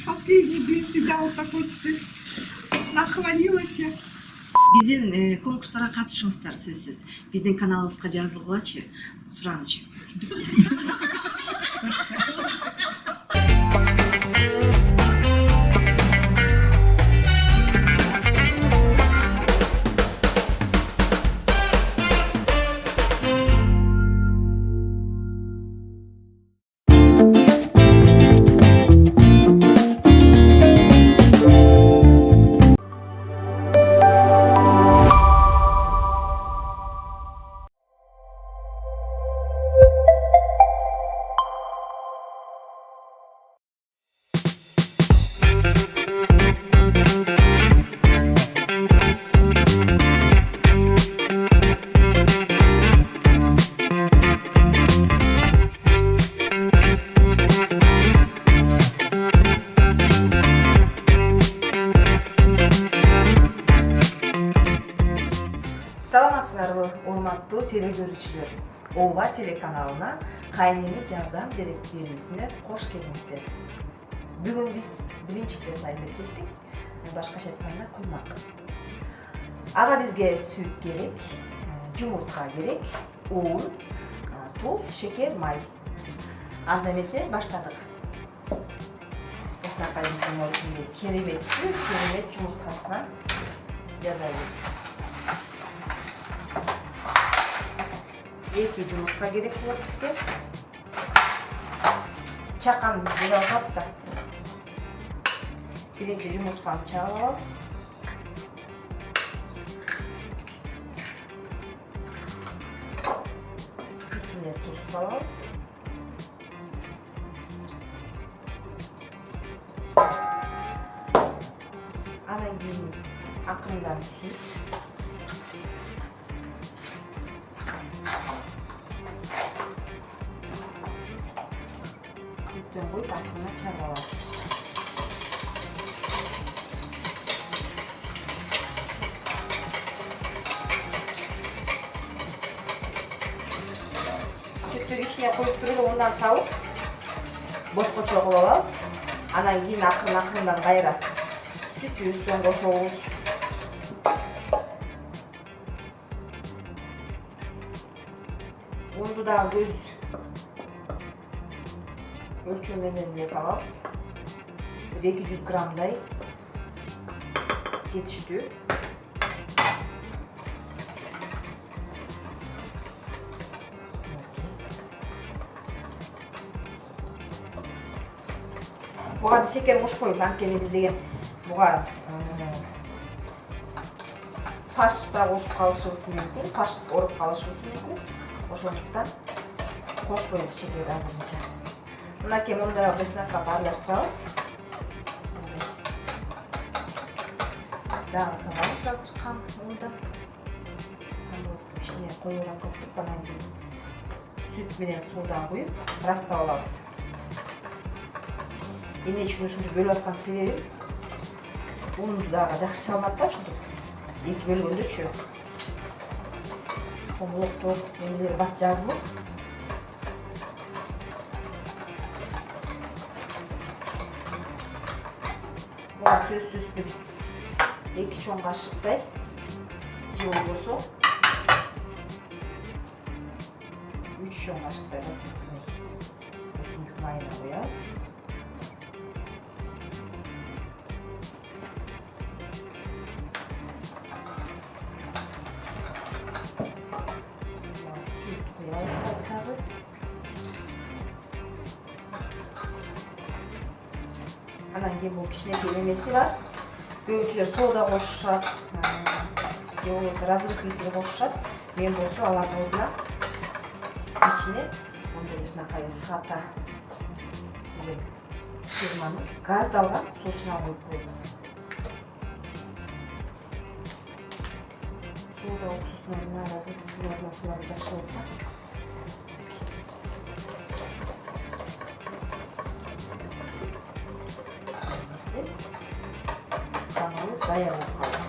Последний день всегда вот так вот нахвалилась я. Биздин конкурстарга катышыңыздар сөзсүз. Биздин каналыбызга жазылгылачы. Сураныч. Саламатсыздарбы, урматтуу телекөрүүчүлөр. Ова телеканалына кайнени жардам берет берүүсүнө кош келиңиздер. Бүгүн биз блинчик жасайын деп чечтик. Башкача айтканда куймак. Ага бизге сүт керек, жумуртка керек, un, туз, шекер, май. Анда эмесе баштадык. Жашнакайыбыздын ордунда керемет сүт, керемет жумурткасынан жасайбыз. 2 жумуртка керек болот бизге. Чакан жасап алабыз да. Биринчи жумуртканы чагып алабыз. Ичине туз салабыз. Анан кийин акырындан сүт. Sütten koyup akılına çarpalım. Sütü içine koyup durup ondan savup boşqa çoğul alabız. Anan keyin akırından kayra sütü üstüne koşuyoruz. Undu da göz ölçümlerine salabız. 200 gramday жетиштүү. Буга шекер кошпойбуз, анткени биз деген буга паш да кошуп калышыбыз мүмкүн, паш оруп калышыбыз мүмкүн. Ошондуктан кошпойбуз шекерди азырынча. Мынакей мындыраак башнакка аралаштырабыз. Дагы салабыз азыр ундан. Камыбызды ичине коюлган топтуп анан кийин сүт менен суудан куюп ырастап алабыз. Эмне үчүн ушунтип бөлүп аткан себебим унду дагы жакшы чалынат да ушинтип. Эки бөлгөндөчү. Комлокту эмнелер бат жазылып. Буга сөзсүз бир 2 чоң кашыктай же болбосо 3 чоң кашыктай растительный өсүмдүк майына коябыз. Süt koyalım tabii. Anan keyin bu kişineki emesi var. Көбүнчүлөр сода кошушат, же болбосо разрыхлитель кошушат. Мен болсо алардын ордуна ичине мындай жакшынакай сахата деген фирманын газдалган соусуна коюп коём. Сода уксусунун ордуна разрыхлитель ордуна ушуларды жакшы болот да. Daya bakalım.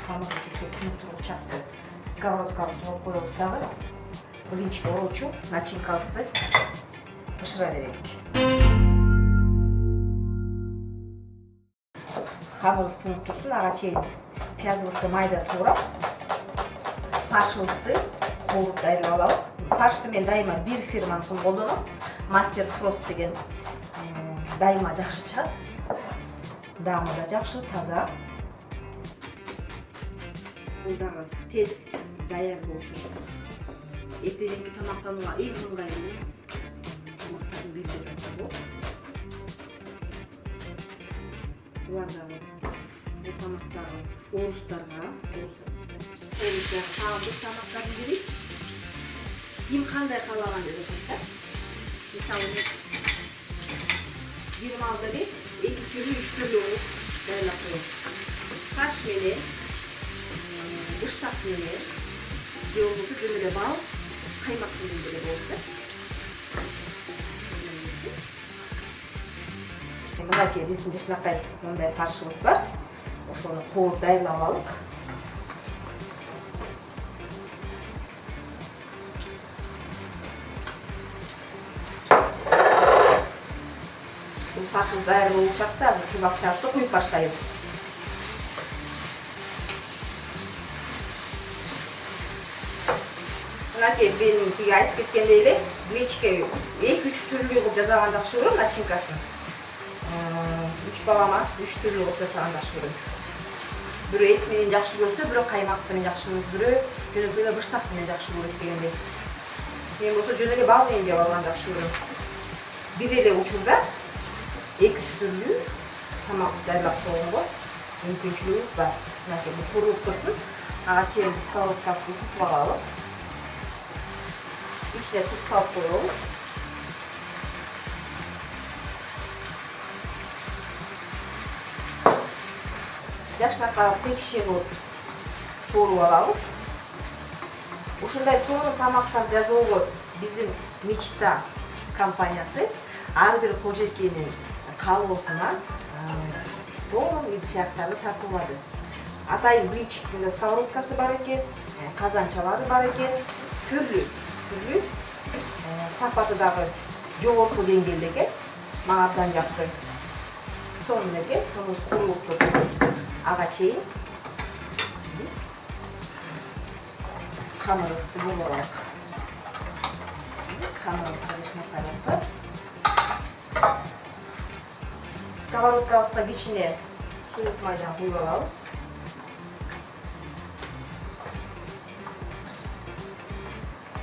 Hamuru çok mutlu çaktı. сковородкабызды коюп коебуз дагы. Блинчик ороочу начинкабызды бышыра берелик. Камыбыз тынып турсун, ага чейин пиязыбызды майда туурап, фаршыбызды коолуп дайындап алалык. Фаршты мен дайыма бир фирманыкын колдоном. Мастер Фрост деген дайыма жакшы чыгат. Даамы да жакшы, таза. Бул дагы тез даяр болчу. Эртеңки тамактанууга эң ыңгайлуу тамактардын бири деп айтса болот. Булар дагы бул тамактар орустарга, таамдык тамактардын бири. Ким кандай каалаган деп жатат. Мисалы бир малда бир эки түрлүү, үч түрлүү дайындап коет. Каш менен, быштак менен, же болбосо жөн эле бал, каймак менен деле болот да. Мынакей биздин жакшынакай мындай фаршыбыз бар. Ошону коолуп дайындап алалык. Фаршыбыз даяр болуп чыкты, азыр кыймакчабызды куюп баштайбыз. Мынакей мен тиги айтып кеткендей эле, блинчикке 2-3 түрлүү кылып жасаган жакшы көрөм начинкасын. 3 балама 3 түрлүү кылып жасаган жакшы көрөм. Бирөө эт менен жакшы көрсө, бирөө каймак менен жакшы көрөт, бирөө жөн эле быштак менен жакшы көрөт дегендей. Мен болсо жөн эле бал менен жеп алган жакшы көрөм. Бир эле учурда 2-3 түрлүү тамак дайындап койгонго мүмкүнчүлүгүбүз бар. Мынакей бул курулуп турсун. Ага чейин сковородкабызды ысытып алалык. İçine tuz salып koyuyoruz. Жакшынакай текши кылып тууруп алабыз. Ушундай сонун тамактар жасоого биздин Мечта компаниясы ар бир кожойкенин каалоосуна сонун идишактарды тартуулады. Атайын блинчиктин да сковородкасы бар экен, казанчалары бар экен, түрлүү сапаты дагы жогорку деңгээлде экен. Мага абдан жакты. Сонун экен, муну курулуп турсун. Ага чейин биз камырыбызды бөлүп алалык. Камырыбызды жакшынакай сковородкабызга кичине суук майдан куюп алабыз.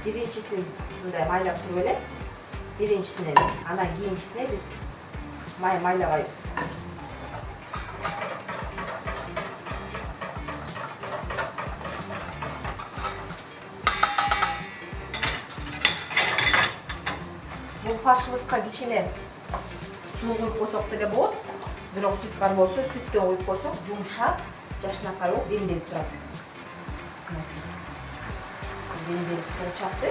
Биринчисин мындай майлап туруп эле, биринчисине, анан кийинкисине биз майлабайбыз. Бул фаршыбызга кичине суу куюп койсок деле болот. Бирок сүт бар болсо, сүттөн куюп койсок, жумшак, жакшынакай болуп демделип турат. Демделип турчакты.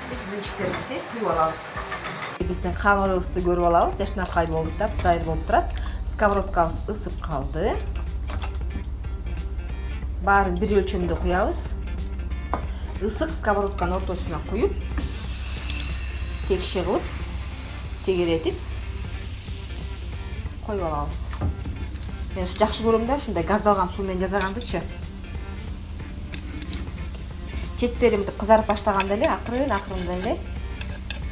Биз блинчиктерибизди куюп алабыз. Биздин камырыбызды көрүп алабыз, жакшынакай болуп да, дайыр болуп турат. Сковородкабыз ысып калды. Баарын бир өлчөмдө куябыз. Ысык сковородканын ортосуна куюп, текши кылып, тегеретип коюп алабыз. Мен ушу жакшы көрөм да, ушундай газдалган суу менен жасагандычы. Четтеримди кызарып баштаганда эле акырын-акырын эле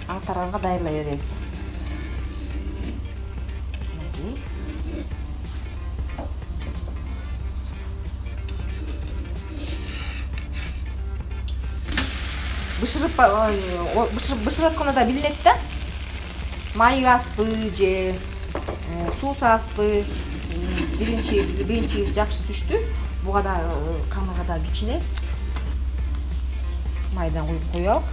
аң тарганга дайырлай беребиз. Бышырыпканы да билинет да. Май аспы же суус аспы. Биринчибиз жакшы түштү. Буга да камырга да кичине майдан куюп коелук.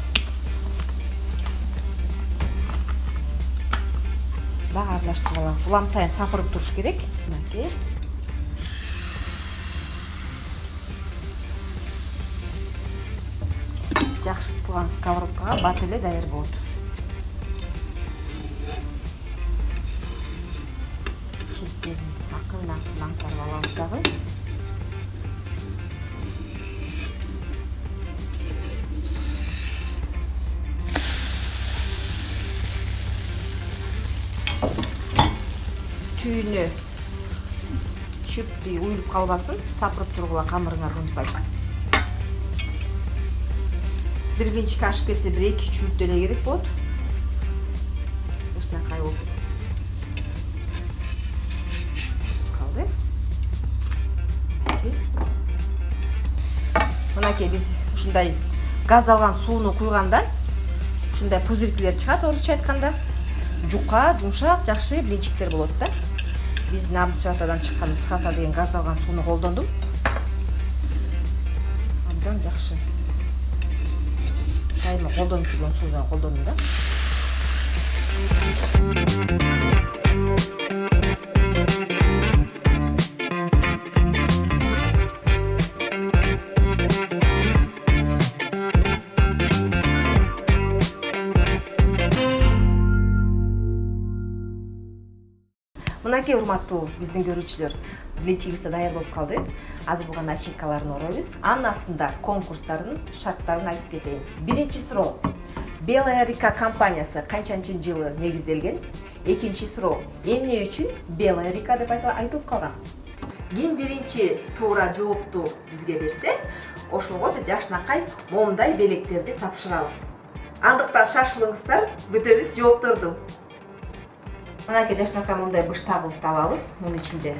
Дагы аралаштырып алабыз. Улам сайын сапырып туруш керек. Мынакей. Жакшы ысытылган сковородкага бат эле дайыр болот. Четтерин акырын-акырын аңтарып алабыз дагы. үйүнө чөптү уюлуп калбасын, сапырып тургула камырыңар унутпай. Бир блинчик ашып кетсе 1-2 мүнөт эле керек болот. Жакшынакай болуп калды. Мынакей биз ушундай газдалган сууну куйгандан ушундай пузырькилер чыгат, орусча айтканда. Жука, жумшак, жакшы блинчиктер болот да. Биздин Абдышатадан чыккан схата деген газдалган сууну колдондум. Абдан жакшы. Дайыма колдонуп жүргөн суудан колдондум да. Мынакей урматтуу биздин көрүүчүлөр, блинчигибиз даяр болуп калды. Азыр буга начинкаларын оройбуз. Анын астында конкурстардын шарттарын айтып кетейин. Биринчи суроо. Белая река компаниясы канчанчы жылы негизделген? Экинчи суроо. Эмне үчүн Белая река деп айтылып калган? Ким биринчи туура жоопту бизге берсе, ошого биз жакшынакай момундай белектерди тапшырабыз. Андыктан шашылыңыздар, күтөбүз жоопторду. Мынакей жакшынакай мындай быштагыбызды алабыз. Мунун ичинде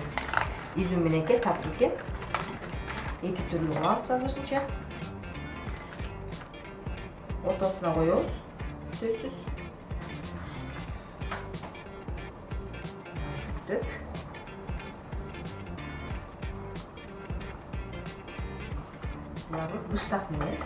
изюм менен таптыр экен. 2 түрлүү алабыз азырынча. Ортосуна коебуз. Сөзсүз. Дөп. Алабыз быштак менен.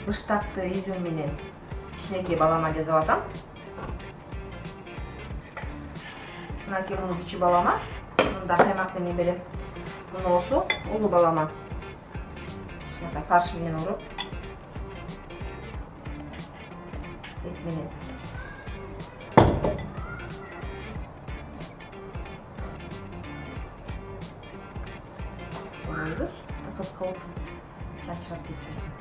Быштакты изюм менен кичинекей балама жасап атам. Мынакей муну кичүү балама, мында каймак менен берем. Муну болсо улуу балама кичинекей фарш менен уруп, эт менен ойбуз, тыкыз кылып чачырап кетпесин.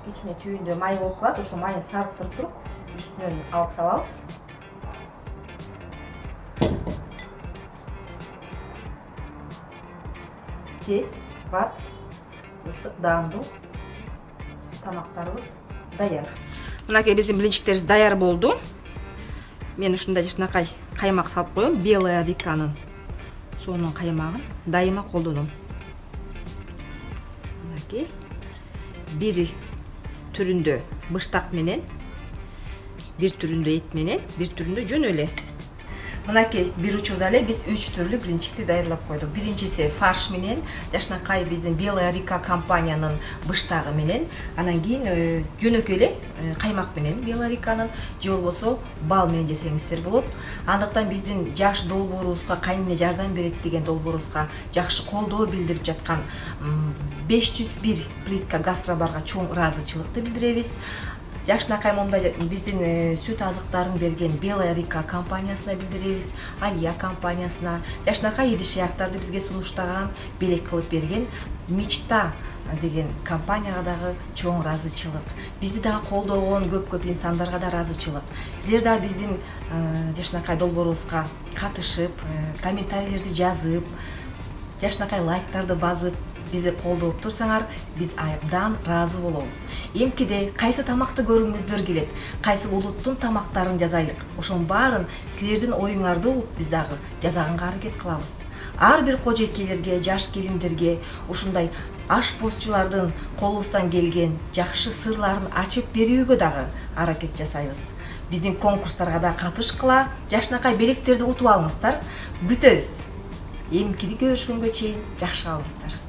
İçine tüyünde may bolуп калат, ошо майын сарыптырып туруп, үстүнөн алып салабыз. Тез, бат, ысык, даамдуу тамактарыбыз даяр. Мынакей биздин блинчиктерибиз даяр болду. Мен ушундай жакшынакай каймак салып коем. Белая реканын сонун каймагын дайыма колдоном. Мынакей бири түрүндө быштак менен, бир түрүндө эт менен, бир түрүндө жөн эле. Мынакей бир учурда эле биз 3 түрлүү блинчикти даярдап койдук. Биринчиси фарш менен, жакшынакай биздин Белая река компаниянын быштагы менен, анан кийин жөнөкөй эле каймак менен Белая реканын, же болбосо бал менен жесеңиздер болот. Андыктан биздин жаш долбоорубузга кайнене жардам берет деген долбоорубузга жакшы колдоо билдирип жаткан 501 плитка гастробарга чоң ыраазычылыкты билдиребиз. Жакшынакай момундай биздин сүт азыктарын берген Белая река компаниясына билдиребиз, Алия компаниясына, жакшынакай идиш аяктарды бизге сунуштаган, белек кылып берген Мечта деген компанияга дагы чоң ыраазычылык. Бизди дагы колдогон көп инсандарга да ыраазычылык. Силер дагы биздин жакшынакай долбоорубузга катышып, комментарийлерди жазып, жакшынакай лайктарды басып, бизди колдоп турсаңар, биз абдан ыраазы болобуз. Эмкиде кайсы тамакты көргүңүздөр келет, кайсы улуттун тамактарын жазайлык. Ошонун баарын силердин оюңарды угуп биз дагы жасаганга аракет кылабыз. Ар бир кожойкелерге, жаш келиндерге ушундай ашпозчулардын колубуздан келген жакшы сырларын ачып берүүгө дагы аракет жасайбыз. Биздин конкурстарга да катышкыла, жакшынакай белектерди утуп алыңыздар. Күтөбүз. Эмкиди көрүшкөнгө чейин жакшы калыңыздар.